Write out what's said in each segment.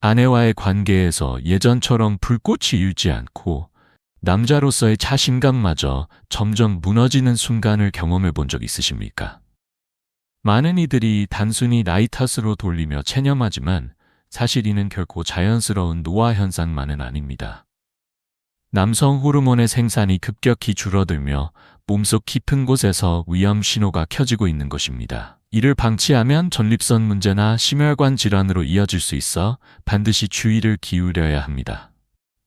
아내와의 관계에서 예전처럼 불꽃이 일지 않고 남자로서의 자신감마저 점점 무너지는 순간을 경험해 본 적 있으십니까? 많은 이들이 단순히 나이 탓으로 돌리며 체념하지만 사실 이는 결코 자연스러운 노화 현상만은 아닙니다. 남성 호르몬의 생산이 급격히 줄어들며 몸속 깊은 곳에서 위험 신호가 켜지고 있는 것입니다. 이를 방치하면 전립선 문제나 심혈관 질환으로 이어질 수 있어 반드시 주의를 기울여야 합니다.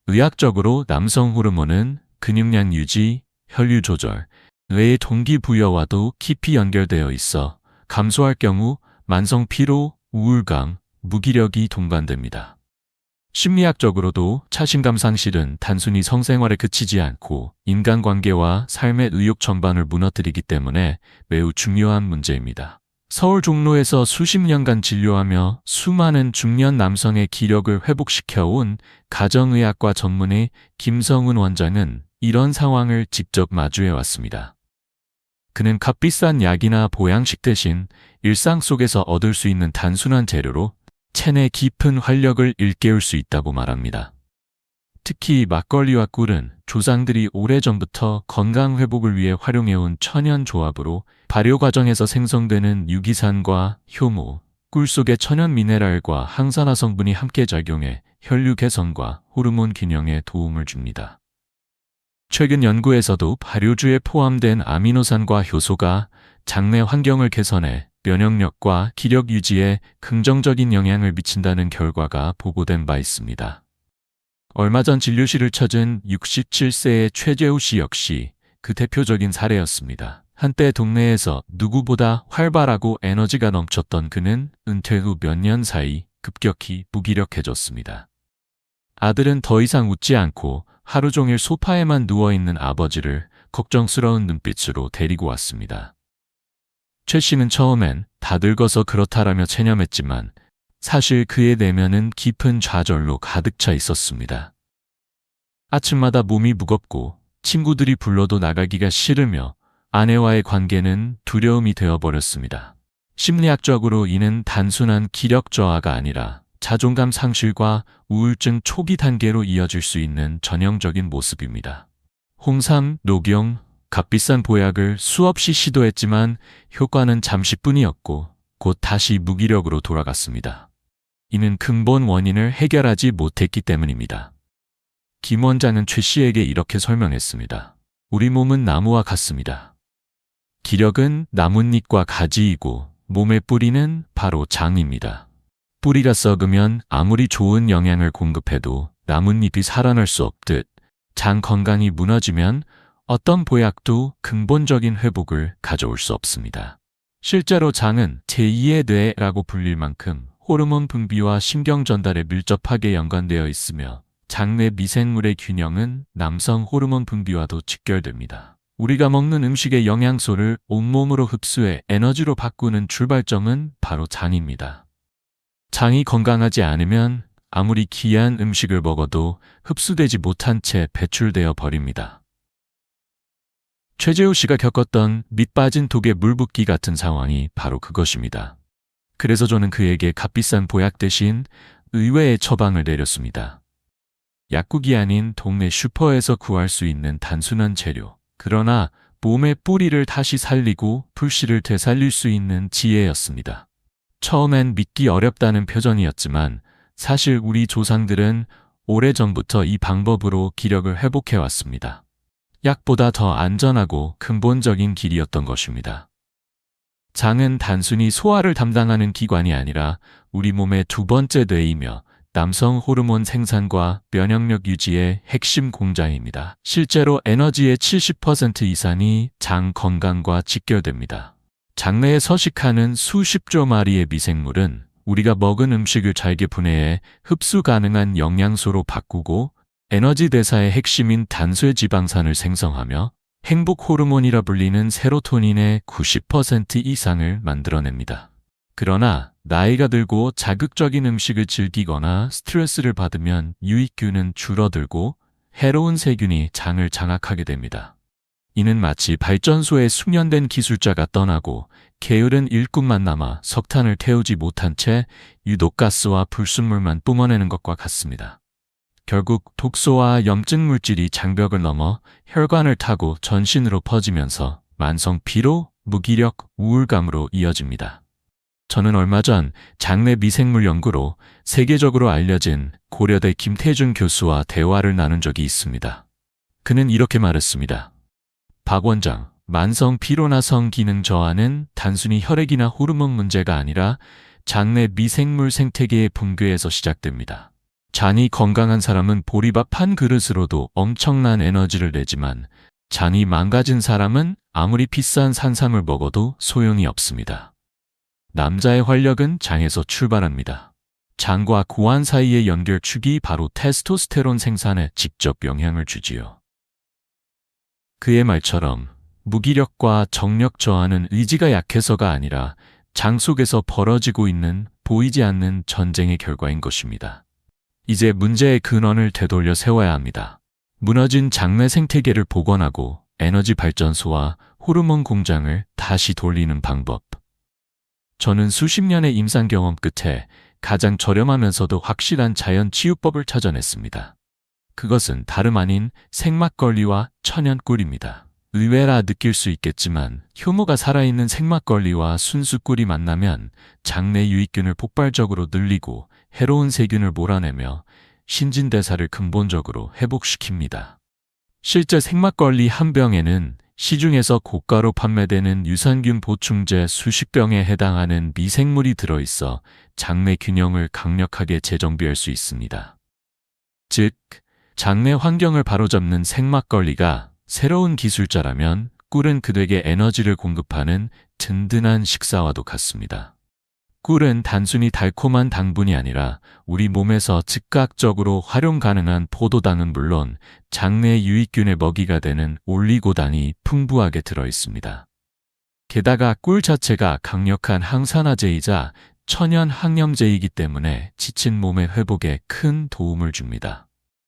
의학적으로 남성 호르몬은 근육량 유지, 혈류 조절, 뇌의 동기부여와도 깊이 연결되어 있어 감소할 경우 만성 피로, 우울감, 무기력이 동반됩니다. 심리학적으로도 자신감 상실은 단순히 성생활에 그치지 않고 인간관계와 삶의 의욕 전반을 무너뜨리기 때문에 매우 중요한 문제입니다. 서울 종로에서 수십 년간 진료하며 수많은 중년 남성의 기력을 회복시켜온 가정의학과 전문의 김성은 원장은 이런 상황을 직접 마주해왔습니다. 그는 값비싼 약이나 보양식 대신 일상 속에서 얻을 수 있는 단순한 재료로 체내 깊은 활력을 일깨울 수 있다고 말합니다. 특히 막걸리와 꿀은 조상들이 오래전부터 건강 회복을 위해 활용해온 천연 조합으로 발효 과정에서 생성되는 유기산과 효모, 꿀 속의 천연 미네랄과 항산화 성분이 함께 작용해 혈류 개선과 호르몬 균형에 도움을 줍니다. 최근 연구에서도 발효주에 포함된 아미노산과 효소가 장내 환경을 개선해 면역력과 기력 유지에 긍정적인 영향을 미친다는 결과가 보고된 바 있습니다. 얼마 전 진료실을 찾은 67세의 최재우 씨 역시 그 대표적인 사례였습니다. 한때 동네에서 누구보다 활발하고 에너지가 넘쳤던 그는 은퇴 후 몇 년 사이 급격히 무기력해졌습니다. 아들은 더 이상 웃지 않고 하루 종일 소파에만 누워있는 아버지를 걱정스러운 눈빛으로 데리고 왔습니다. 최 씨는 처음엔 다 늙어서 그렇다라며 체념했지만 사실 그의 내면은 깊은 좌절로 가득 차 있었습니다. 아침마다 몸이 무겁고 친구들이 불러도 나가기가 싫으며 아내와의 관계는 두려움이 되어버렸습니다. 심리학적으로 이는 단순한 기력 저하가 아니라 자존감 상실과 우울증 초기 단계로 이어질 수 있는 전형적인 모습입니다. 홍삼, 녹용, 값비싼 보약을 수없이 시도했지만 효과는 잠시뿐이었고 곧 다시 무기력으로 돌아갔습니다. 이는 근본 원인을 해결하지 못했기 때문입니다. 김 원장은 최 씨에게 이렇게 설명했습니다. 우리 몸은 나무와 같습니다. 기력은 나뭇잎과 가지이고 몸의 뿌리는 바로 장입니다. 뿌리가 썩으면 아무리 좋은 영양을 공급해도 나뭇잎이 살아날 수 없듯 장 건강이 무너지면 어떤 보약도 근본적인 회복을 가져올 수 없습니다. 실제로 장은 제2의 뇌라고 불릴 만큼 호르몬 분비와 신경 전달에 밀접하게 연관되어 있으며 장내 미생물의 균형은 남성 호르몬 분비와도 직결됩니다. 우리가 먹는 음식의 영양소를 온몸으로 흡수해 에너지로 바꾸는 출발점은 바로 장입니다. 장이 건강하지 않으면 아무리 귀한 음식을 먹어도 흡수되지 못한 채 배출되어 버립니다. 최재우 씨가 겪었던 밑 빠진 독에 물 붓기 같은 상황이 바로 그것입니다. 그래서 저는 그에게 값비싼 보약 대신 의외의 처방을 내렸습니다. 약국이 아닌 동네 슈퍼에서 구할 수 있는 단순한 재료, 그러나 몸의 뿌리를 다시 살리고 불씨를 되살릴 수 있는 지혜였습니다. 처음엔 믿기 어렵다는 표정이었지만 사실 우리 조상들은 오래전부터 이 방법으로 기력을 회복해왔습니다. 약보다 더 안전하고 근본적인 길이었던 것입니다. 장은 단순히 소화를 담당하는 기관이 아니라 우리 몸의 두 번째 뇌이며 남성 호르몬 생산과 면역력 유지의 핵심 공장입니다. 실제로 에너지의 70% 이상이 장 건강과 직결됩니다. 장내에 서식하는 수십조 마리의 미생물은 우리가 먹은 음식을 잘게 분해해 흡수 가능한 영양소로 바꾸고 에너지 대사의 핵심인 단수의 지방산을 생성하며 행복 호르몬이라 불리는 세로토닌의 90% 이상을 만들어냅니다. 그러나 나이가 들고 자극적인 음식을 즐기거나 스트레스를 받으면 유익균은 줄어들고 해로운 세균이 장을 장악하게 됩니다. 이는 마치 발전소에 숙련된 기술자가 떠나고 게으른 일꾼만 남아 석탄을 태우지 못한 채 유독 가스와 불순물만 뿜어내는 것과 같습니다. 결국 독소와 염증 물질이 장벽을 넘어 혈관을 타고 전신으로 퍼지면서 만성 피로, 무기력, 우울감으로 이어집니다. 저는 얼마 전 장내 미생물 연구로 세계적으로 알려진 고려대 김태준 교수와 대화를 나눈 적이 있습니다. 그는 이렇게 말했습니다. 박 원장, 만성 피로나 성기능 저하는 단순히 혈액이나 호르몬 문제가 아니라 장내 미생물 생태계의 붕괴에서 시작됩니다. 잔이 건강한 사람은 보리밥 한 그릇으로도 엄청난 에너지를 내지만 잔이 망가진 사람은 아무리 비싼 산삼을 먹어도 소용이 없습니다. 남자의 활력은 장에서 출발합니다. 장과 고환 사이의 연결축이 바로 테스토스테론 생산에 직접 영향을 주지요. 그의 말처럼 무기력과 정력 저하는 의지가 약해서가 아니라 장 속에서 벌어지고 있는 보이지 않는 전쟁의 결과인 것입니다. 이제 문제의 근원을 되돌려 세워야 합니다. 무너진 장내 생태계를 복원하고 에너지 발전소와 호르몬 공장을 다시 돌리는 방법. 저는 수십 년의 임상 경험 끝에 가장 저렴하면서도 확실한 자연 치유법을 찾아냈습니다. 그것은 다름 아닌 생막걸리와 천연꿀입니다. 의외라 느낄 수 있겠지만 효모가 살아있는 생막걸리와 순수 꿀이 만나면 장내 유익균을 폭발적으로 늘리고 해로운 세균을 몰아내며 신진대사를 근본적으로 회복시킵니다. 실제 생막걸리 한 병에는 시중에서 고가로 판매되는 유산균 보충제 수십 병에 해당하는 미생물이 들어있어 장내 균형을 강력하게 재정비할 수 있습니다. 즉, 장내 환경을 바로잡는 생막걸리가 새로운 기술자라면 꿀은 그에게 에너지를 공급하는 든든한 식사와도 같습니다. 꿀은 단순히 달콤한 당분이 아니라 우리 몸에서 즉각적으로 활용 가능한 포도당은 물론 장내 유익균의 먹이가 되는 올리고당이 풍부하게 들어있습니다. 게다가 꿀 자체가 강력한 항산화제이자 천연 항염제이기 때문에 지친 몸의 회복에 큰 도움을 줍니다.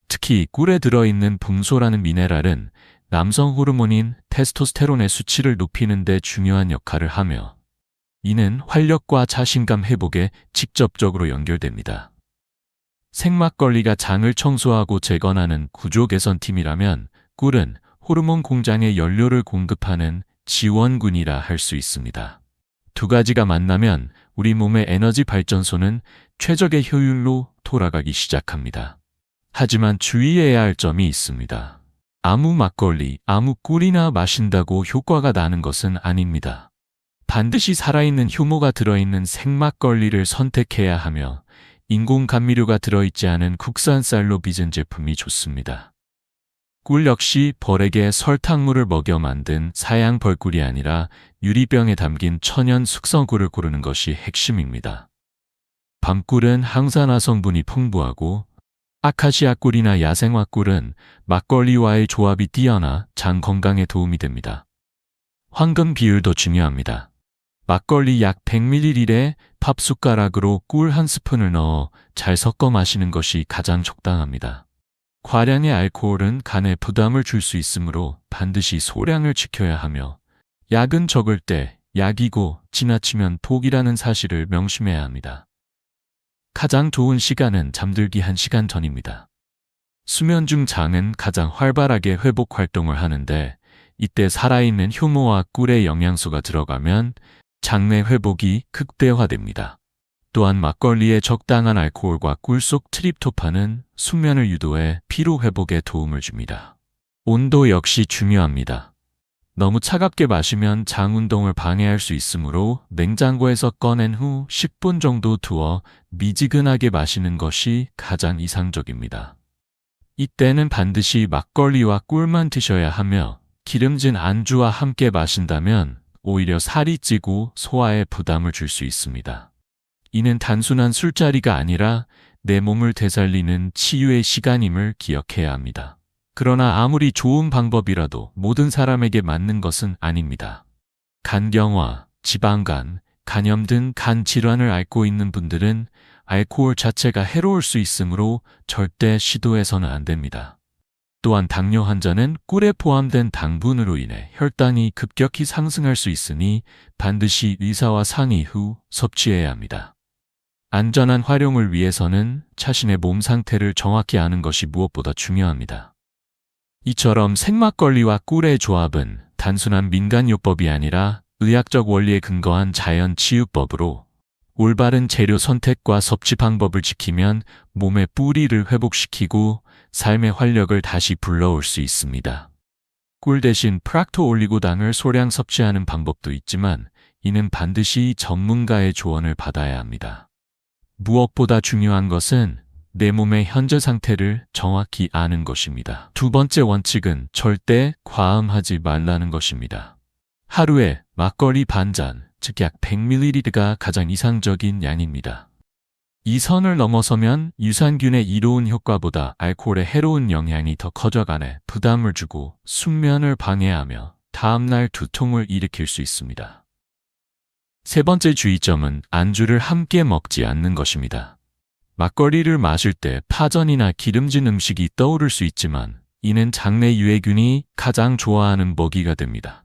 특히 꿀에 들어있는 붕소라는 미네랄은 남성 호르몬인 테스토스테론의 수치를 높이는 데 중요한 역할을 하며 이는 활력과 자신감 회복에 직접적으로 연결됩니다. 생막걸리가 장을 청소하고 재건하는 구조 개선팀이라면 꿀은 호르몬 공장에 연료를 공급하는 지원군이라 할 수 있습니다. 두 가지가 만나면 우리 몸의 에너지 발전소는 최적의 효율로 돌아가기 시작합니다. 하지만 주의해야 할 점이 있습니다. 아무 막걸리, 아무 꿀이나 마신다고 효과가 나는 것은 아닙니다. 반드시 살아있는 효모가 들어있는 생막걸리를 선택해야 하며 인공 감미료가 들어있지 않은 국산 쌀로 빚은 제품이 좋습니다. 꿀 역시 벌에게 설탕물을 먹여 만든 사양 벌꿀이 아니라 유리병에 담긴 천연 숙성꿀을 고르는 것이 핵심입니다. 밤꿀은 항산화 성분이 풍부하고 아카시아 꿀이나 야생화 꿀은 막걸리와의 조합이 뛰어나 장 건강에 도움이 됩니다. 황금 비율도 중요합니다. 막걸리 약 100ml에 밥 숟가락으로 꿀 한 스푼을 넣어 잘 섞어 마시는 것이 가장 적당합니다. 과량의 알코올은 간에 부담을 줄 수 있으므로 반드시 소량을 지켜야 하며 약은 적을 때 약이고 지나치면 독이라는 사실을 명심해야 합니다. 가장 좋은 시간은 잠들기 1시간 전입니다. 수면 중 장은 가장 활발하게 회복 활동을 하는데 이때 살아있는 효모와 꿀의 영양소가 들어가면 장내 회복이 극대화됩니다. 또한 막걸리의 적당한 알코올과 꿀 속 트립토판은 숙면을 유도해 피로 회복에 도움을 줍니다. 온도 역시 중요합니다. 너무 차갑게 마시면 장 운동을 방해할 수 있으므로 냉장고에서 꺼낸 후 10분 정도 두어 미지근하게 마시는 것이 가장 이상적입니다. 이때는 반드시 막걸리와 꿀만 드셔야 하며 기름진 안주와 함께 마신다면 오히려 살이 찌고 소화에 부담을 줄 수 있습니다. 이는 단순한 술자리가 아니라 내 몸을 되살리는 치유의 시간임을 기억해야 합니다. 그러나 아무리 좋은 방법이라도 모든 사람에게 맞는 것은 아닙니다. 간경화, 지방간, 간염 등 간 질환을 앓고 있는 분들은 알코올 자체가 해로울 수 있으므로 절대 시도해서는 안 됩니다. 또한 당뇨 환자는 꿀에 포함된 당분으로 인해 혈당이 급격히 상승할 수 있으니 반드시 의사와 상의 후 섭취해야 합니다. 안전한 활용을 위해서는 자신의 몸 상태를 정확히 아는 것이 무엇보다 중요합니다. 이처럼 생막걸리와 꿀의 조합은 단순한 민간요법이 아니라 의학적 원리에 근거한 자연 치유법으로 올바른 재료 선택과 섭취 방법을 지키면 몸의 뿌리를 회복시키고 삶의 활력을 다시 불러올 수 있습니다. 꿀 대신 프락토올리고당을 소량 섭취하는 방법도 있지만 이는 반드시 전문가의 조언을 받아야 합니다. 무엇보다 중요한 것은 내 몸의 현재 상태를 정확히 아는 것입니다. 두 번째 원칙은 절대 과음하지 말라는 것입니다. 하루에 막걸리 반잔, 즉 약 100ml가 가장 이상적인 양입니다. 이 선을 넘어서면 유산균의 이로운 효과보다 알코올의 해로운 영향이 더 커져가네 부담을 주고 숙면을 방해하며 다음날 두통을 일으킬 수 있습니다. 세 번째 주의점은 안주를 함께 먹지 않는 것입니다. 막걸리를 마실 때 파전이나 기름진 음식이 떠오를 수 있지만 이는 장내 유해균이 가장 좋아하는 먹이가 됩니다.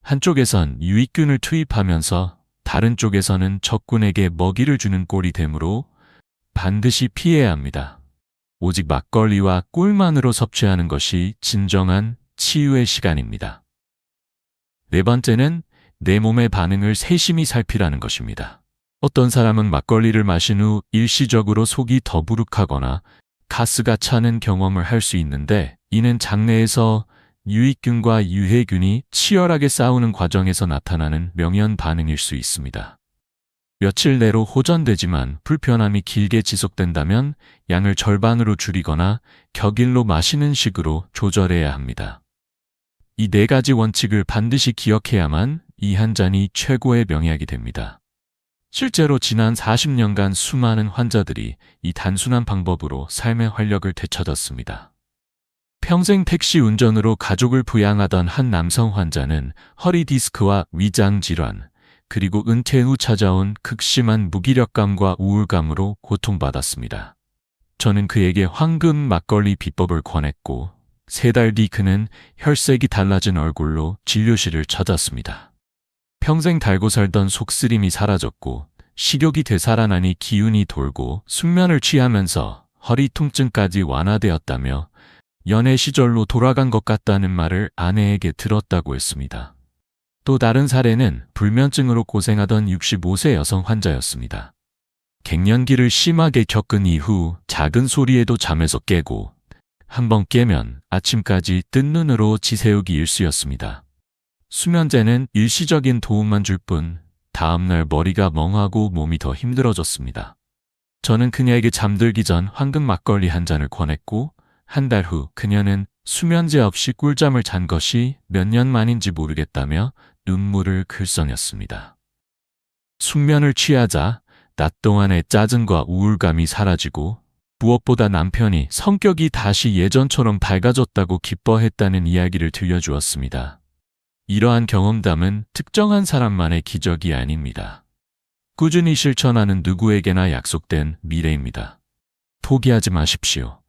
한쪽에선 유익균을 투입하면서 다른 쪽에서는 적군에게 먹이를 주는 꼴이 되므로 반드시 피해야 합니다. 오직 막걸리와 꿀만으로 섭취하는 것이 진정한 치유의 시간입니다. 네 번째는 내 몸의 반응을 세심히 살피라는 것입니다. 어떤 사람은 막걸리를 마신 후 일시적으로 속이 더부룩하거나 가스가 차는 경험을 할 수 있는데 이는 장내에서 유익균과 유해균이 치열하게 싸우는 과정에서 나타나는 명현 반응일 수 있습니다. 며칠 내로 호전되지만 불편함이 길게 지속된다면 양을 절반으로 줄이거나 격일로 마시는 식으로 조절해야 합니다. 이 네 가지 원칙을 반드시 기억해야만 이 한 잔이 최고의 명약이 됩니다. 실제로 지난 40년간 수많은 환자들이 이 단순한 방법으로 삶의 활력을 되찾았습니다. 평생 택시 운전으로 가족을 부양하던 한 남성 환자는 허리 디스크와 위장 질환, 그리고 은퇴 후 찾아온 극심한 무기력감과 우울감으로 고통받았습니다. 저는 그에게 황금 막걸리 비법을 권했고 3달 뒤 그는 혈색이 달라진 얼굴로 진료실을 찾았습니다. 평생 달고 살던 속쓰림이 사라졌고 식욕이 되살아나니 기운이 돌고 숙면을 취하면서 허리 통증까지 완화되었다며 연애 시절로 돌아간 것 같다는 말을 아내에게 들었다고 했습니다. 또 다른 사례는 불면증으로 고생하던 65세 여성 환자였습니다. 갱년기를 심하게 겪은 이후 작은 소리에도 잠에서 깨고 한번 깨면 아침까지 뜬 눈으로 지새우기 일쑤였습니다. 수면제는 일시적인 도움만 줄 뿐 다음날 머리가 멍하고 몸이 더 힘들어졌습니다. 저는 그녀에게 잠들기 전 황금 막걸리 한 잔을 권했고 한 달 후 그녀는 수면제 없이 꿀잠을 잔 것이 몇 년 만인지 모르겠다며 눈물을 글썽였습니다. 숙면을 취하자 낮 동안의 짜증과 우울감이 사라지고 무엇보다 남편이 성격이 다시 예전처럼 밝아졌다고 기뻐했다는 이야기를 들려주었습니다. 이러한 경험담은 특정한 사람만의 기적이 아닙니다. 꾸준히 실천하는 누구에게나 약속된 미래입니다. 포기하지 마십시오.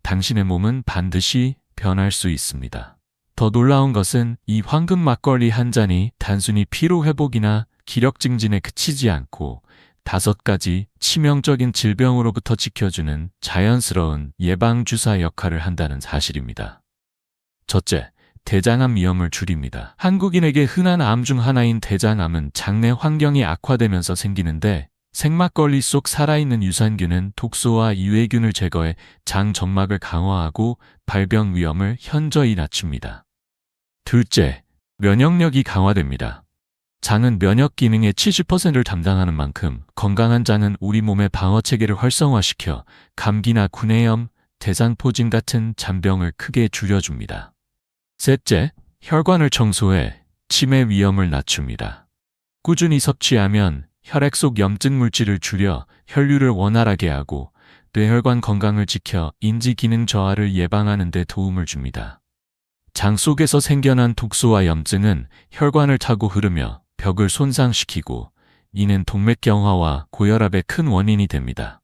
당신의 몸은 반드시 변할 수 있습니다. 더 놀라운 것은 이 황금 막걸리 한 잔이 단순히 피로 회복이나 기력 증진에 그치지 않고 5가지 치명적인 질병으로부터 지켜주는 자연스러운 예방주사 역할을 한다는 사실입니다. 첫째, 대장암 위험을 줄입니다. 한국인에게 흔한 암 중 하나인 대장암은 장내 환경이 악화되면서 생기는데 생막걸리 속 살아있는 유산균은 독소와 유해균을 제거해 장 점막을 강화하고 발병 위험을 현저히 낮춥니다. 둘째, 면역력이 강화됩니다. 장은 면역 기능의 70%를 담당하는 만큼 건강한 장은 우리 몸의 방어 체계를 활성화시켜 감기나 구내염, 대장포진 같은 잔병을 크게 줄여줍니다. 셋째, 혈관을 청소해 치매 위험을 낮춥니다. 꾸준히 섭취하면 혈액 속 염증 물질을 줄여 혈류를 원활하게 하고 뇌혈관 건강을 지켜 인지 기능 저하를 예방하는 데 도움을 줍니다. 장 속에서 생겨난 독소와 염증은 혈관을 타고 흐르며 벽을 손상시키고 이는 동맥경화와 고혈압의 큰 원인이 됩니다.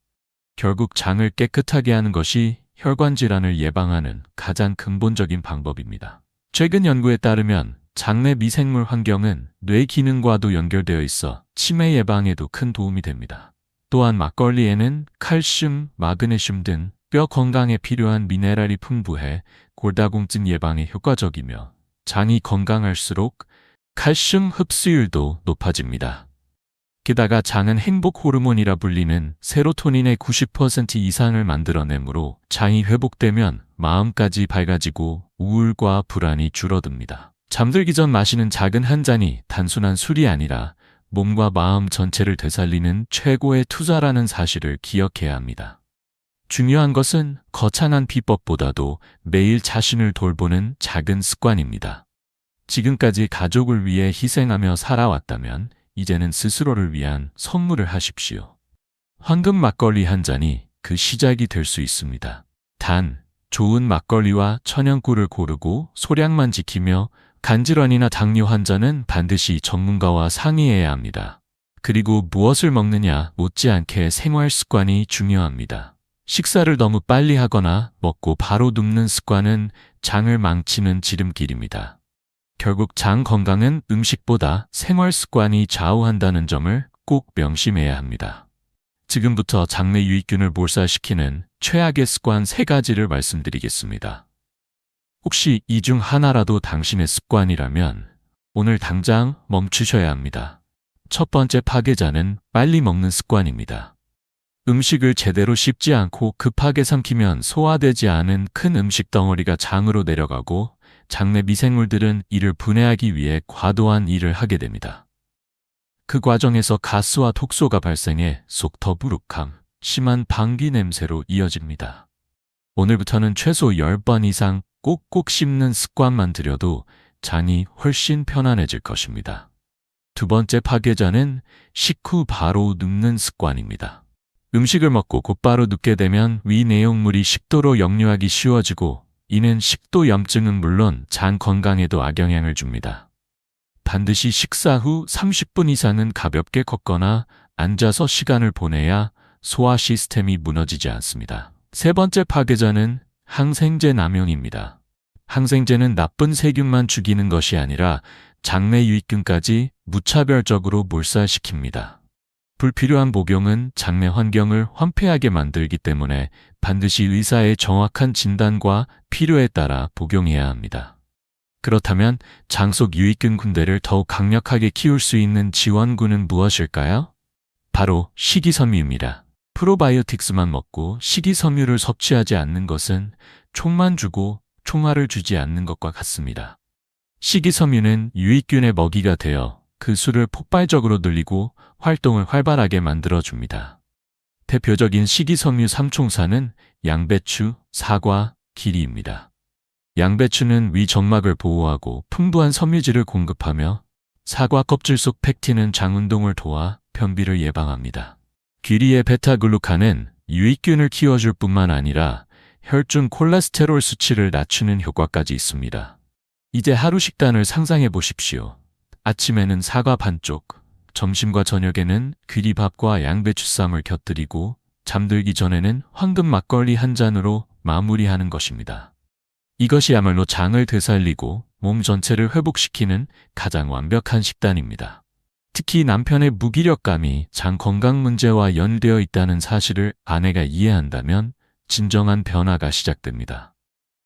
결국 장을 깨끗하게 하는 것이 혈관 질환을 예방하는 가장 근본적인 방법입니다. 최근 연구에 따르면 장내 미생물 환경은 뇌 기능과도 연결되어 있어 치매 예방에도 큰 도움이 됩니다. 또한 막걸리에는 칼슘, 마그네슘 등 뼈 건강에 필요한 미네랄이 풍부해 골다공증 예방에 효과적이며 장이 건강할수록 칼슘 흡수율도 높아집니다. 게다가 장은 행복 호르몬이라 불리는 세로토닌의 90% 이상을 만들어내므로 장이 회복되면 마음까지 밝아지고 우울과 불안이 줄어듭니다. 잠들기 전 마시는 작은 한 잔이 단순한 술이 아니라 몸과 마음 전체를 되살리는 최고의 투자라는 사실을 기억해야 합니다. 중요한 것은 거창한 비법보다도 매일 자신을 돌보는 작은 습관입니다. 지금까지 가족을 위해 희생하며 살아왔다면 이제는 스스로를 위한 선물을 하십시오. 황금 막걸리 한 잔이 그 시작이 될 수 있습니다. 단, 좋은 막걸리와 천연꿀을 고르고 소량만 지키며 간질환이나 당뇨 환자는 반드시 전문가와 상의해야 합니다. 그리고 무엇을 먹느냐 못지않게 생활 습관이 중요합니다. 식사를 너무 빨리 하거나 먹고 바로 눕는 습관은 장을 망치는 지름길입니다. 결국 장 건강은 음식보다 생활 습관이 좌우한다는 점을 꼭 명심해야 합니다. 지금부터 장내 유익균을 몰살시키는 최악의 습관 3가지를 말씀드리겠습니다. 혹시 이 중 하나라도 당신의 습관이라면 오늘 당장 멈추셔야 합니다. 첫 번째 파괴자는 빨리 먹는 습관입니다. 음식을 제대로 씹지 않고 급하게 삼키면 소화되지 않은 큰 음식 덩어리가 장으로 내려가고 장내 미생물들은 이를 분해하기 위해 과도한 일을 하게 됩니다. 그 과정에서 가스와 독소가 발생해 속 더부룩함, 심한 방귀 냄새로 이어집니다. 오늘부터는 최소 10번 이상 꼭꼭 씹는 습관만 들여도 장이 훨씬 편안해질 것입니다. 두 번째 파괴자는 식후 바로 눕는 습관입니다. 음식을 먹고 곧바로 눕게 되면 위 내용물이 식도로 역류하기 쉬워지고 이는 식도염증은 물론 장 건강에도 악영향을 줍니다. 반드시 식사 후 30분 이상은 가볍게 걷거나 앉아서 시간을 보내야 소화 시스템이 무너지지 않습니다. 세 번째 파괴자는 항생제 남용입니다. 항생제는 나쁜 세균만 죽이는 것이 아니라 장내 유익균까지 무차별적으로 몰살시킵니다. 불필요한 복용은 장내 환경을 황폐하게 만들기 때문에 반드시 의사의 정확한 진단과 필요에 따라 복용해야 합니다. 그렇다면 장 속 유익균 군대를 더욱 강력하게 키울 수 있는 지원군은 무엇일까요? 바로 식이섬유입니다. 프로바이오틱스만 먹고 식이섬유를 섭취하지 않는 것은 총만 주고 총알을 주지 않는 것과 같습니다. 식이섬유는 유익균의 먹이가 되어 그 수를 폭발적으로 늘리고 활동을 활발하게 만들어줍니다. 대표적인 식이섬유 3총사는 양배추, 사과, 기리입니다. 양배추는 위 점막을 보호하고 풍부한 섬유질을 공급하며 사과 껍질 속 팩틴은 장 운동을 도와 변비를 예방합니다. 귀리의 베타글루칸은 유익균을 키워줄 뿐만 아니라 혈중 콜레스테롤 수치를 낮추는 효과까지 있습니다. 이제 하루 식단을 상상해 보십시오. 아침에는 사과 반쪽, 점심과 저녁에는 귀리밥과 양배추쌈을 곁들이고 잠들기 전에는 황금 막걸리 한 잔으로 마무리하는 것입니다. 이것이야말로 장을 되살리고 몸 전체를 회복시키는 가장 완벽한 식단입니다. 특히 남편의 무기력감이 장 건강 문제와 연되어 있다는 사실을 아내가 이해한다면 진정한 변화가 시작됩니다.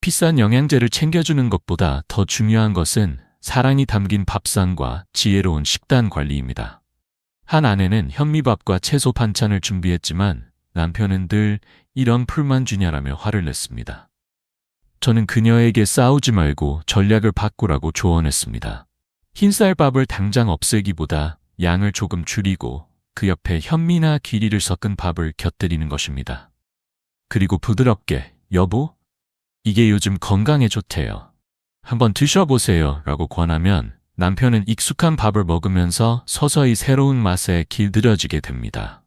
비싼 영양제를 챙겨주는 것보다 더 중요한 것은 사랑이 담긴 밥상과 지혜로운 식단 관리입니다. 한 아내는 현미밥과 채소 반찬을 준비했지만 남편은 늘 이런 풀만 주냐라며 화를 냈습니다. 저는 그녀에게 싸우지 말고 전략을 바꾸라고 조언했습니다. 흰쌀밥을 당장 없애기보다 양을 조금 줄이고 그 옆에 현미나 귀리를 섞은 밥을 곁들이는 것입니다. 그리고 부드럽게 여보, 이게 요즘 건강에 좋대요. 한번 드셔보세요 라고 권하면 남편은 익숙한 밥을 먹으면서 서서히 새로운 맛에 길들여지게 됩니다.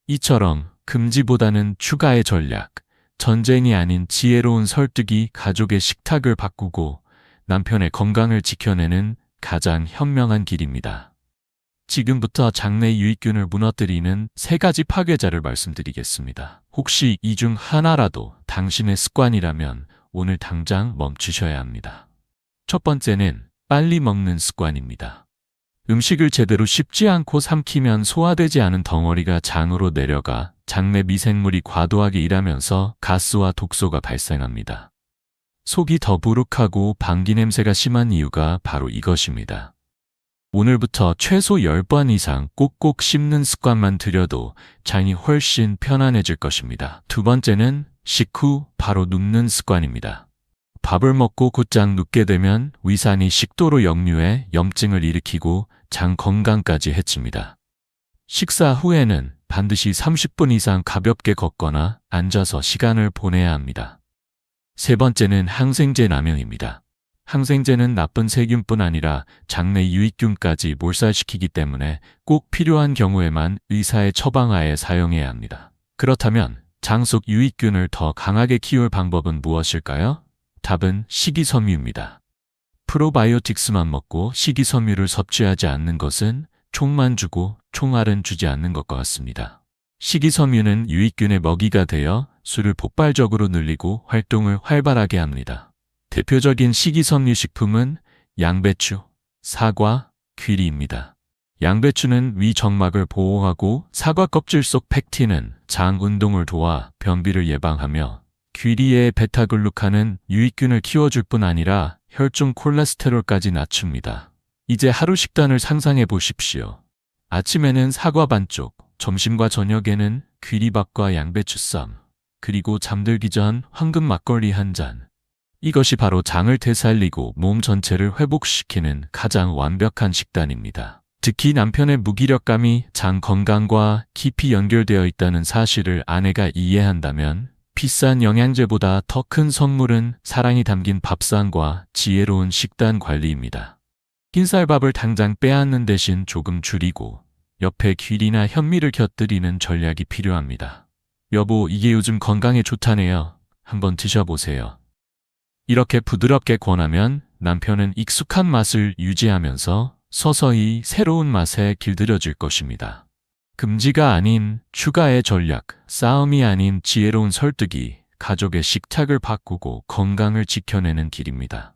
이처럼 금지보다는 추가의 전략, 전쟁이 아닌 지혜로운 설득이 가족의 식탁을 바꾸고 남편의 건강을 지켜내는 가장 현명한 길입니다. 지금부터 장내 유익균을 무너뜨리는 3가지 파괴자를 말씀드리겠습니다. 혹시 이 중 하나라도 당신의 습관이라면 오늘 당장 멈추셔야 합니다. 첫 번째는 빨리 먹는 습관입니다. 음식을 제대로 씹지 않고 삼키면 소화되지 않은 덩어리가 장으로 내려가 장내 미생물이 과도하게 일하면서 가스와 독소가 발생합니다. 속이 더부룩하고 방귀 냄새가 심한 이유가 바로 이것입니다. 오늘부터 최소 10번 이상 꼭꼭 씹는 습관만 들여도 장이 훨씬 편안해질 것입니다. 두 번째는 식후 바로 눕는 습관입니다. 밥을 먹고 곧장 눕게 되면 위산이 식도로 역류해 염증을 일으키고 장 건강까지 해칩니다. 식사 후에는 반드시 30분 이상 가볍게 걷거나 앉아서 시간을 보내야 합니다. 세 번째는 항생제 남용입니다. 항생제는 나쁜 세균뿐 아니라 장내 유익균까지 몰살시키기 때문에 꼭 필요한 경우에만 의사의 처방하에 사용해야 합니다. 그렇다면 장 속 유익균을 더 강하게 키울 방법은 무엇일까요? 답은 식이섬유입니다. 프로바이오틱스만 먹고 식이섬유를 섭취하지 않는 것은 총만 주고 총알은 주지 않는 것과 같습니다. 식이섬유는 유익균의 먹이가 되어 수를 폭발적으로 늘리고 활동을 활발하게 합니다. 대표적인 식이섬유 식품은 양배추, 사과, 귀리입니다. 양배추는 위 정막을 보호하고 사과 껍질 속 팩틴은 장 운동을 도와 변비를 예방하며 귀리의 베타글루칸은 유익균을 키워줄 뿐 아니라 혈중 콜레스테롤까지 낮춥니다. 이제 하루 식단을 상상해 보십시오. 아침에는 사과 반쪽, 점심과 저녁에는 귀리밥과 양배추 쌈, 그리고 잠들기 전 황금 막걸리 한 잔. 이것이 바로 장을 되살리고 몸 전체를 회복시키는 가장 완벽한 식단입니다. 특히 남편의 무기력감이 장 건강과 깊이 연결되어 있다는 사실을 아내가 이해한다면 비싼 영양제보다 더 큰 선물은 사랑이 담긴 밥상과 지혜로운 식단 관리입니다. 흰쌀밥을 당장 빼앗는 대신 조금 줄이고 옆에 귀리나 현미를 곁들이는 전략이 필요합니다. 여보, 이게 요즘 건강에 좋다네요. 한번 드셔보세요. 이렇게 부드럽게 권하면 남편은 익숙한 맛을 유지하면서 서서히 새로운 맛에 길들여질 것입니다. 금지가 아닌 추가의 전략, 싸움이 아닌 지혜로운 설득이 가족의 식탁을 바꾸고 건강을 지켜내는 길입니다.